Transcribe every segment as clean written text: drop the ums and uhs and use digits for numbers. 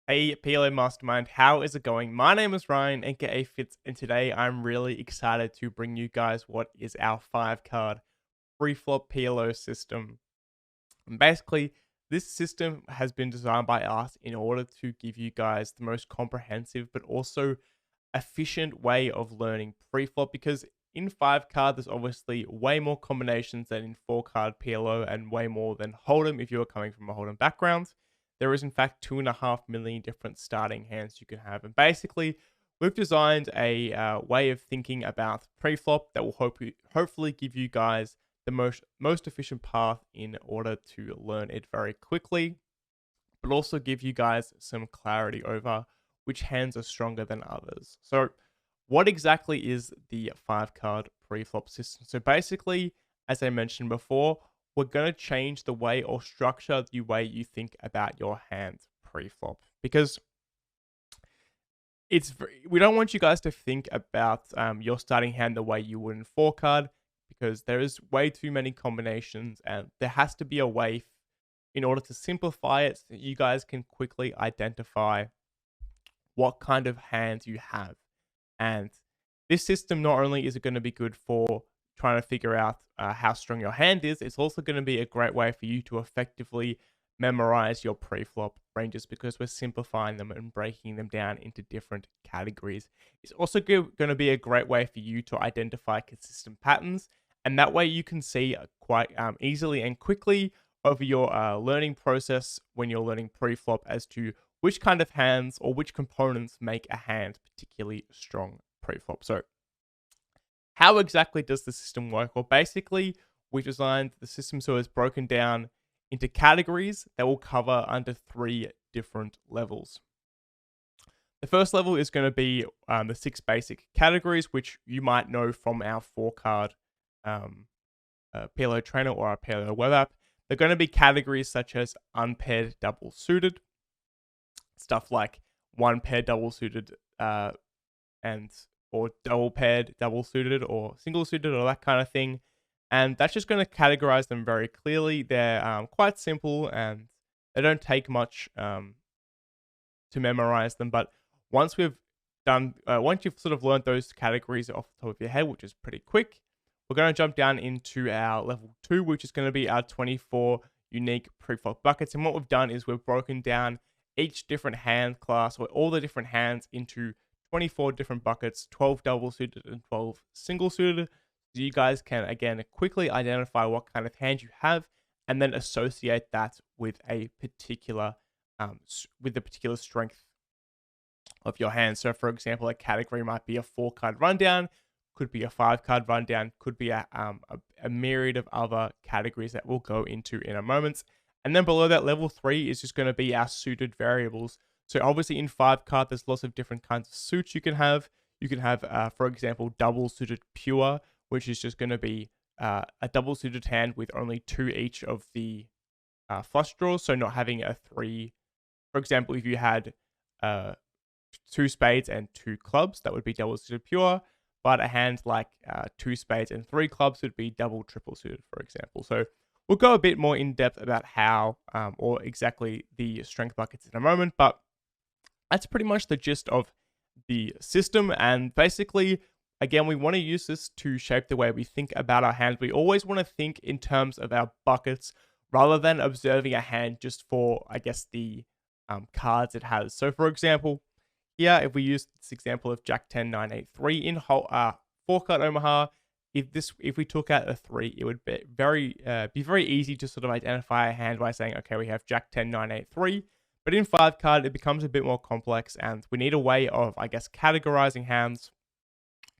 Hey, PLO Mastermind, how is it going? My name is Ryan, aka Fitz, and today I'm really excited to bring you guys what is our 5 card pre-flop PLO system. And basically, this system has been designed by us in order to give you guys the most comprehensive but also efficient way of learning pre-flop because in 5 card, there's obviously way more combinations than in 4 card PLO and way more than Hold'em if you're coming from a Hold'em background. There is, in fact, 2.5 million different starting hands you can have. And basically, we've designed a way of thinking about pre-flop that will hopefully give you guys the most efficient path in order to learn it very quickly, but also give you guys some clarity over which hands are stronger than others. So, what exactly is the 5 card pre-flop system? So, basically, as I mentioned before, we're going to change the way or structure the way you think about your hand pre-flop because we don't want you guys to think about your starting hand the way you would in 4 card because there is way too many combinations and there has to be a way in order to simplify it so that you guys can quickly identify what kind of hands you have. And this system, not only is it going to be good for trying to figure out how strong your hand is, it's also going to be a great way for you to effectively memorize your pre-flop ranges because we're simplifying them and breaking them down into different categories. It's also going to be a great way for you to identify consistent patterns, and that way you can see quite easily and quickly over your learning process when you're learning pre-flop as to which kind of hands or which components make a hand particularly strong pre-flop. So, how exactly does the system work? Well, basically, we designed the system so it's broken down into categories that will cover under 3 different levels. The first level is going to be the 6 basic categories, which you might know from our 4 card PLO trainer or our PLO web app. They're going to be categories such as unpaired double suited, stuff like one pair double suited and or double paired double suited or single suited or that kind of thing. And that's just going to categorize them very clearly. They're quite simple and they don't take much to memorize them. But once once you've sort of learned those categories off the top of your head, which is pretty quick, we're going to jump down into our level 2, which is going to be our 24 unique pre-flop buckets. And what we've done is we've broken down each different hand class or all the different hands into 24 different buckets, 12 double suited and 12 single suited. So you guys can again quickly identify what kind of hand you have and then associate that with a particular with the particular strength of your hand. So for example, a category might be a 4 card rundown, could be a 5 card rundown, could be a myriad of other categories that we'll go into in a moment. And then below that, level 3 is just going to be our suited variables. So obviously in 5 card, there's lots of different kinds of suits you can have. You can have, for example, double suited pure, which is just going to be a double suited hand with only 2 each of the flush draws. So not having a 3. For example, if you had 2 spades and 2 clubs, that would be double suited pure. But a hand like 2 spades and 3 clubs would be double triple suited, for example. So we'll go a bit more in depth about how or exactly the strength buckets in a moment, but that's pretty much the gist of the system. And basically, again, we want to use this to shape the way we think about our hands. We always want to think in terms of our buckets rather than observing a hand just for, I guess, the cards it has. So, for example, here, if we use this example of Jack 10, 9, 8, 3 in 4 card Omaha, if we took out a 3, it would be very easy to sort of identify a hand by saying, okay, we have Jack 10, 9, 8, 3. But in 5 card, it becomes a bit more complex, and we need a way of, I guess, categorizing hands.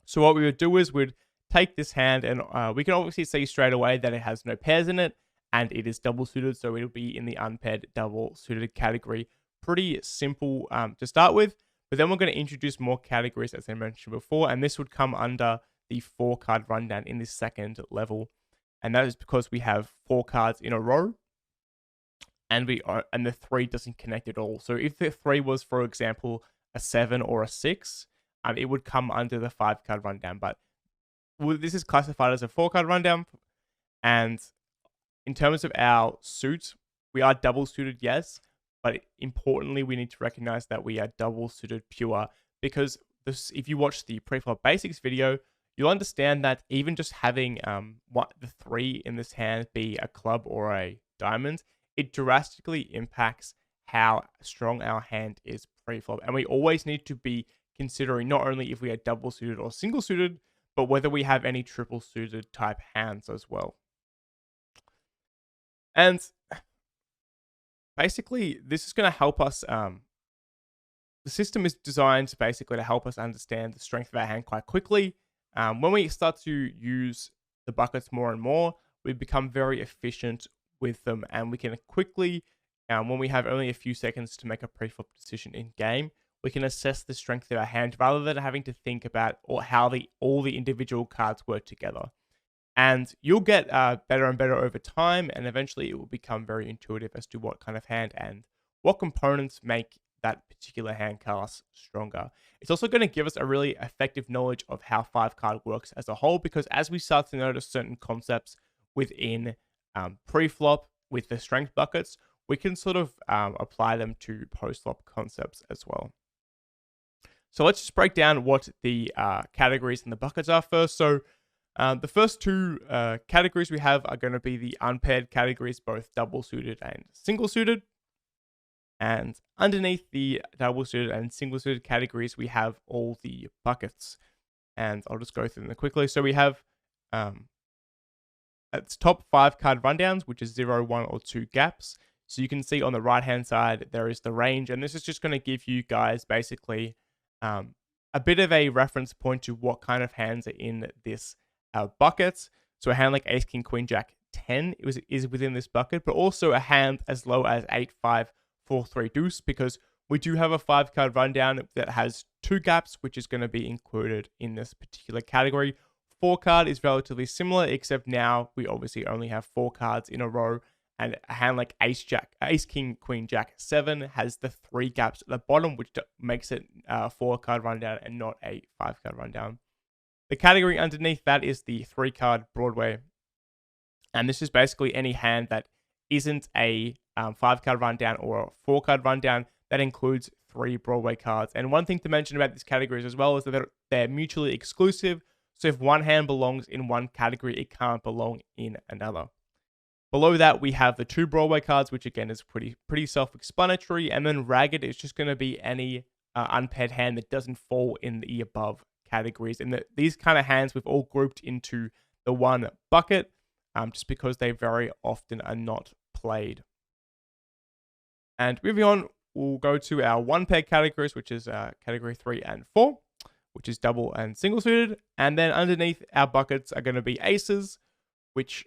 So what we would do is we'd take this hand, and we can obviously see straight away that it has no pairs in it, and it is double suited, so it'll be in the unpaired double suited category. Pretty simple to start with. But then we're going to introduce more categories, as I mentioned before, and this would come under the 4 card rundown in this second level. And that is because we have 4 cards in a row, and the 3 doesn't connect at all. So if the 3 was, for example, a 7 or a 6, it would come under the 5 card rundown. But this is classified as a 4 card rundown. And in terms of our suits, we are double suited, yes, but importantly, we need to recognize that we are double suited pure because if you watch the preflop basics video, you'll understand that even just having the 3 in this hand be a club or a diamond, it drastically impacts how strong our hand is pre-flop. And we always need to be considering not only if we are double suited or single suited, but whether we have any triple suited type hands as well. And basically, this is going to help us. The system is designed basically to help us understand the strength of our hand quite quickly. When we start to use the buckets more and more, we become very efficient with them, and we can quickly, when we have only a few seconds to make a pre-flop decision in game, we can assess the strength of our hand rather than having to think about how all the individual cards work together. And you'll get better and better over time, and eventually it will become very intuitive as to what kind of hand and what components make that particular hand class stronger. It's also going to give us a really effective knowledge of how 5-card works as a whole, because as we start to notice certain concepts within pre-flop with the strength buckets, we can sort of apply them to post-flop concepts as well. So let's just break down what the categories and the buckets are first. So the first 2 categories we have are going to be the unpaired categories, both double suited and single suited. And underneath the double suited and single suited categories, we have all the buckets. And I'll just go through them quickly. So we have its top 5-card rundowns, which is 0, 1, or 2 gaps. So you can see on the right-hand side, there is the range. And this is just going to give you guys basically a bit of a reference point to what kind of hands are in this bucket. So a hand like Ace, King, Queen, Jack 10 is within this bucket, but also a hand as low as 8, 5, 4, 3 deuce, because we do have a 5-card rundown that has 2 gaps, which is going to be included in this particular category. 4-card is relatively similar, except now we obviously only have 4 cards in a row, and a hand like Ace, King, Queen, Jack 7 has the 3 gaps at the bottom, which makes it a 4-card rundown and not a 5-card rundown. The category underneath that is the 3-card Broadway, and this is basically any hand that isn't a 5-card rundown or a 4-card rundown that includes 3 Broadway cards. And one thing to mention about these categories as well is that they're mutually exclusive. So if one hand belongs in one category, it can't belong in another. Below that, we have the 2 Broadway cards, which again is pretty self-explanatory. And then ragged is just going to be any unpaired hand that doesn't fall in the above categories. And these kind of hands we've all grouped into the one bucket, just because they very often are not played. And moving on, we'll go to our 1-pair categories, which is category 3 and 4, which is double and single suited. And then underneath our buckets are going to be aces, which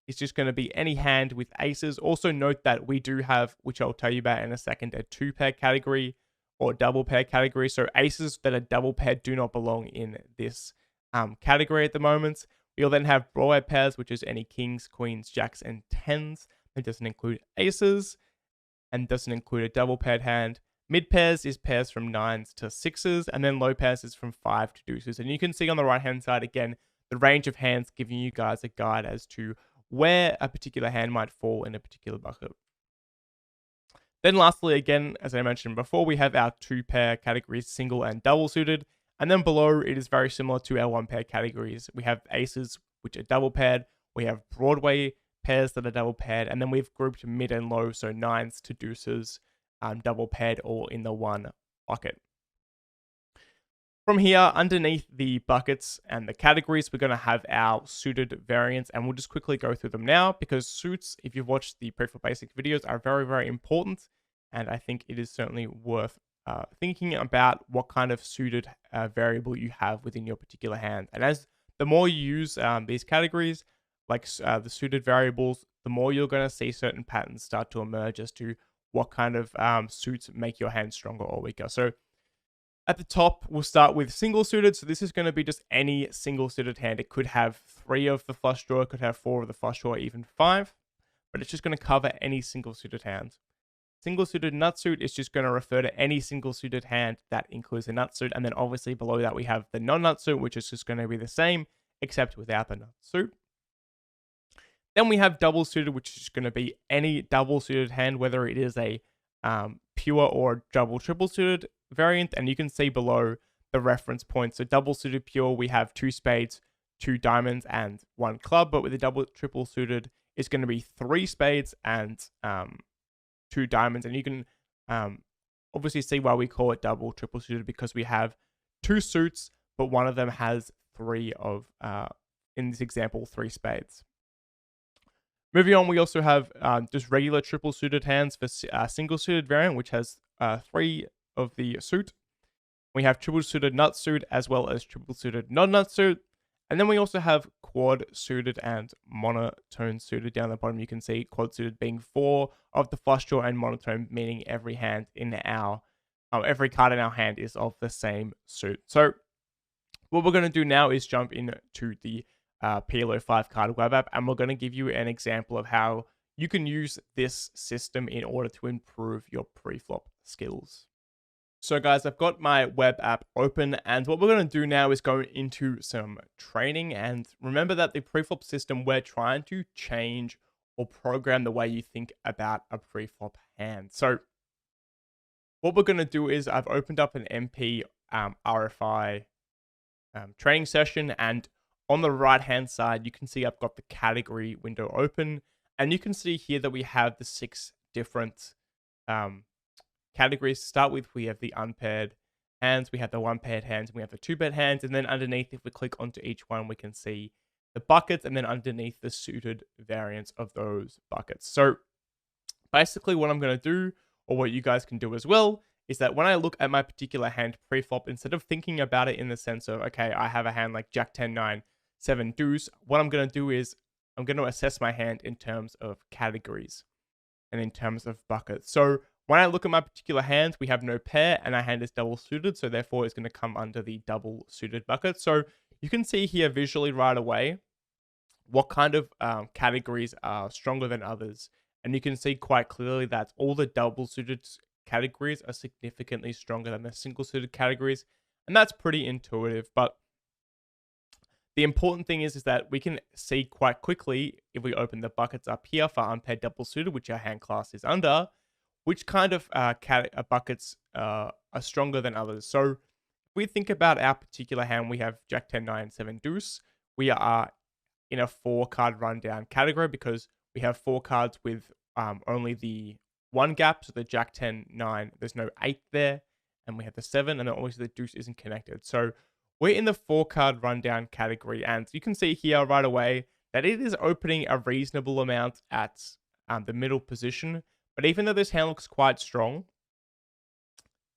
is just going to be any hand with aces. Also note that we do have, which I'll tell you about in a second, a 2-pair category or double pair category. So aces that are double paired do not belong in this category at the moment. We'll then have Broadway pairs, which is any kings, queens, jacks, and 10s. It doesn't include aces and doesn't include a double paired hand. Mid pairs is pairs from 9s to 6s, and then low pairs is from 5 to deuces. And you can see on the right hand side again the range of hands, giving you guys a guide as to where a particular hand might fall in a particular bucket. Then lastly, again, as I mentioned before, we have our 2-pair categories, single and double suited. And then below, it is very similar to our 1-pair categories. We have aces, which are double paired. We have Broadway pairs that are double paired. And then we've grouped mid and low, so 9s to deuces, double paired, all in the one bucket. From here, underneath the buckets and the categories, we're going to have our suited variants, and we'll just quickly go through them now, because suits, if you've watched the Preflop Basic videos, are very, very important, and I think it is certainly worth thinking about what kind of suited variable you have within your particular hand. And as the more you use these categories, like the suited variables, the more you're going to see certain patterns start to emerge as to what kind of suits make your hand stronger or weaker. So at the top, we'll start with single suited. So this is going to be just any single suited hand. It could have 3 of the flush draw, it could have 4 of the flush draw, even 5, but it's just going to cover any single suited hand. Single suited nut suit is just going to refer to any single suited hand that includes the nut suit. And then obviously below that, we have the non-nut suit, which is just going to be the same, except without the nut suit. Then we have double suited, which is going to be any double suited hand, whether it is a pure or double triple suited variant. And you can see below the reference points. So double suited pure, we have 2 spades, 2 diamonds, and 1 club. But with the double triple suited, it's going to be 3 spades and 2 diamonds. And you can obviously see why we call it double triple suited, because we have 2 suits, but one of them has 3 of, in this example, 3 spades. Moving on, we also have just regular triple suited hands for single suited variant, which has 3 of the suit. We have triple suited nut suit as well as triple suited non-nut suit. And then we also have quad suited and monotone suited. Down the bottom, you can see quad suited being 4 of the flush draw, and monotone meaning every hand in our, every card in our hand is of the same suit. So what we're going to do now is jump into the PLO5 card web app, and we're going to give you an example of how you can use this system in order to improve your pre-flop skills. So guys, I've got my web app open, and what we're going to do now is go into some training. And remember that the pre-flop system, we're trying to change or program the way you think about a pre-flop hand. So what we're going to do is I've opened up an MP RFI training session, and on the right hand side, you can see I've got the category window open, and you can see here that we have the 6 different categories to start with. We have the unpaired hands, we have the 1 paired hands, and we have the 2 paired hands. And then underneath, if we click onto each one, we can see the buckets, and then underneath the suited variants of those buckets. So basically what I'm going to do, or what you guys can do as well, is that when I look at my particular hand pre-flop, instead of thinking about it in the sense of, okay, I have a hand like Jack 10, 9, 7 deuce, what I'm going to do is I'm going to assess my hand in terms of categories and in terms of buckets. So when I look at my particular hand, we have no pair, and our hand is double suited, so therefore it's going to come under the double suited bucket. So you can see here visually right away what kind of categories are stronger than others. And you can see quite clearly that all the double suited categories are significantly stronger than the single suited categories. And that's pretty intuitive. But the important thing is that we can see quite quickly, if we open the buckets up here for unpaired double suited, which our hand class is under, which kind of buckets are stronger than others. So if we think about our particular hand, we have Jack 10, 9, 7 deuce. We are in a 4-card rundown category because we have 4 cards with only the 1 gap. So the Jack 10, 9, there's no 8 there. And we have the 7, and then obviously the deuce isn't connected. So we're in the 4-card rundown category. And you can see here right away that it is opening a reasonable amount at the middle position. But even though this hand looks quite strong,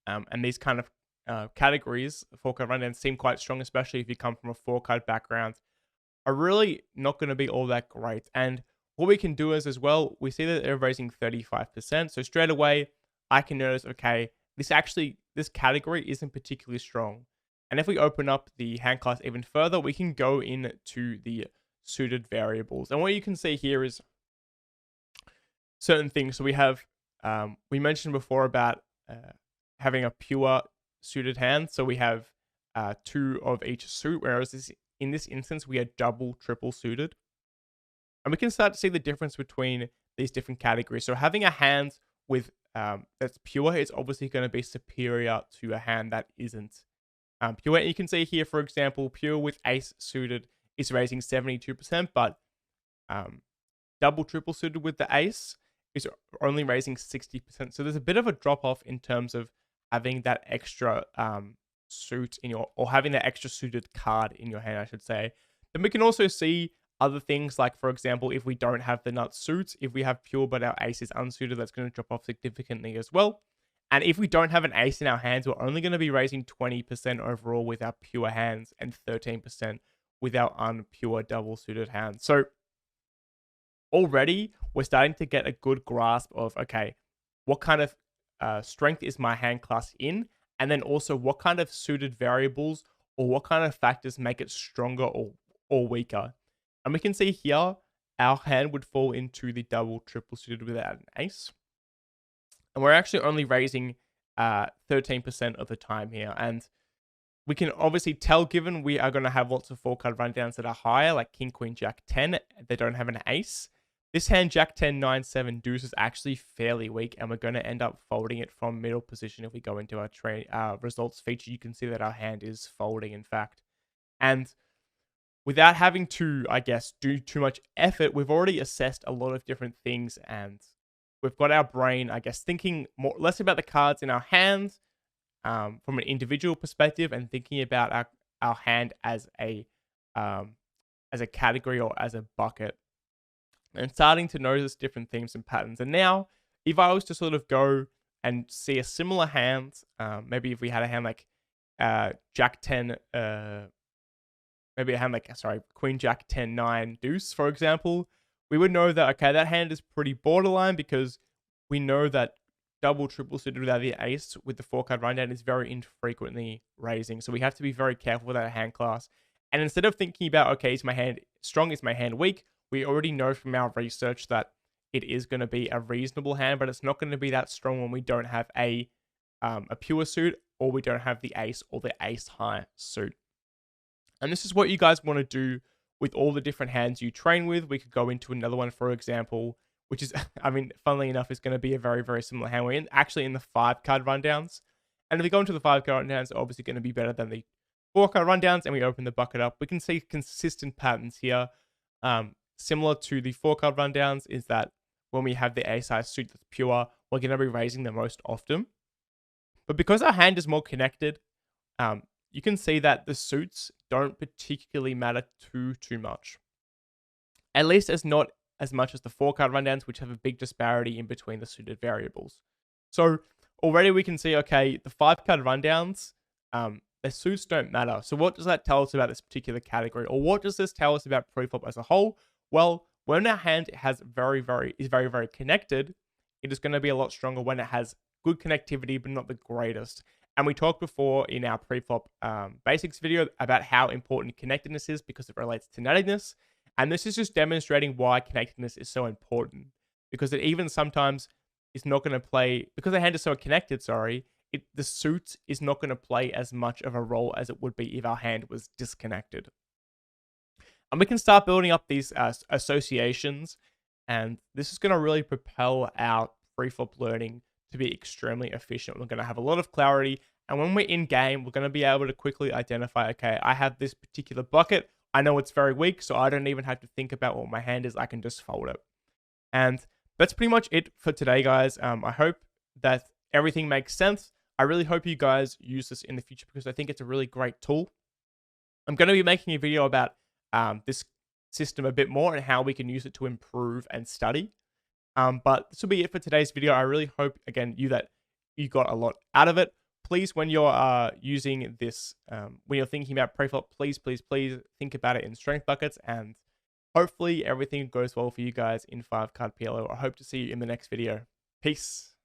and these kind of categories, 4-card rundown, seem quite strong, especially if you come from a 4-card background, are really not going to be all that great. And what we can do is as well, we see that they're raising 35%. So straight away, I can notice, okay, this category isn't particularly strong. And if we open up the hand class even further, we can go into the suited variables. And what you can see here is certain things. So we have, we mentioned before about having a pure suited hand. So we have 2 of each suit, whereas in this instance, we are double, triple suited. And we can start to see the difference between these different categories. So having a hand with that's pure is obviously going to be superior to a hand that isn't pure. And you can see here, for example, pure with ace suited is raising 72%, but double, triple suited with the ace is only raising 60%. So there's a bit of a drop off in terms of having that extra suit in your, or having that extra suited card in your hand, I should say. Then we can also see other things like, for example, if we don't have the nut suits, if we have pure but our ace is unsuited, that's going to drop off significantly as well. And if we don't have an ace in our hands, we're only going to be raising 20% overall with our pure hands and 13% with our unpure double suited hands. So already we're starting to get a good grasp of, okay, what kind of strength is my hand class in? And then also what kind of suited variables or what kind of factors make it stronger or weaker. And we can see here, our hand would fall into the double, triple suited without an ace. And we're actually only raising 13% of the time here. And we can obviously tell, given we are going to have lots of 4-card rundowns that are higher, like King, Queen, Jack, 10, they don't have an ace. This hand, Jack 10, 9, 7 deuce, is actually fairly weak, and we're going to end up folding it from middle position. If we go into our results feature, you can see that our hand is folding, in fact. And without having to, I guess, do too much effort, we've already assessed a lot of different things, and we've got our brain, I guess, thinking less about the cards in our hands from an individual perspective, and thinking about our hand as a category or as a bucket, and starting to notice different themes and patterns. And now, if I was to sort of go and see a similar hand, maybe if we had a hand like Jack 10, maybe a hand like, Queen, Jack 10, 9, deuce, for example, we would know that, okay, that hand is pretty borderline, because we know that double, triple suited without the ace with the 4-card rundown is very infrequently raising. So we have to be very careful with that hand class. And instead of thinking about, okay, is my hand strong, is my hand weak, we already know from our research that it is going to be a reasonable hand, but it's not going to be that strong when we don't have a pure suit, or we don't have the ace or the ace high suit. And this is what you guys want to do with all the different hands you train with. We could go into another one, for example, which is, I mean, funnily enough, is going to be a very, very similar hand. We're actually in the 5-card rundowns. And if we go into the 5-card rundowns, it's obviously going to be better than the 4-card rundowns, and we open the bucket up. We can see consistent patterns here. Similar to the 4-card rundowns, is that when we have the ace-high suit that's pure, we're going to be raising the most often. But because our hand is more connected, you can see that the suits don't particularly matter too much. At least as not as much as the 4-card rundowns, which have a big disparity in between the suited variables. So already we can see, okay, the 5-card rundowns, their suits don't matter. So what does that tell us about this particular category? Or what does this tell us about preflop as a whole? Well, when our hand is very, very connected, it is going to be a lot stronger when it has good connectivity, but not the greatest. And we talked before in our preflop basics video about how important connectedness is, because it relates to nettedness. And this is just demonstrating why connectedness is so important, because it even sometimes is not going to play, because the hand is so connected, the suit is not going to play as much of a role as it would be if our hand was disconnected. And we can start building up these associations, and this is going to really propel our preflop learning to be extremely efficient. We're going to have a lot of clarity, and when we're in game, we're going to be able to quickly identify, okay, I have this particular bucket. I know it's very weak, so I don't even have to think about what my hand is. I can just fold it. And that's pretty much it for today, guys. I hope that everything makes sense. I really hope you guys use this in the future, because I think it's a really great tool. I'm going to be making a video about this system a bit more and how we can use it to improve and study. But this will be it for today's video. I really hope, again, that you got a lot out of it. Please, when you're using this, when you're thinking about preflop, please think about it in strength buckets, and hopefully everything goes well for you guys in 5-card PLO. I hope to see you in the next video. Peace.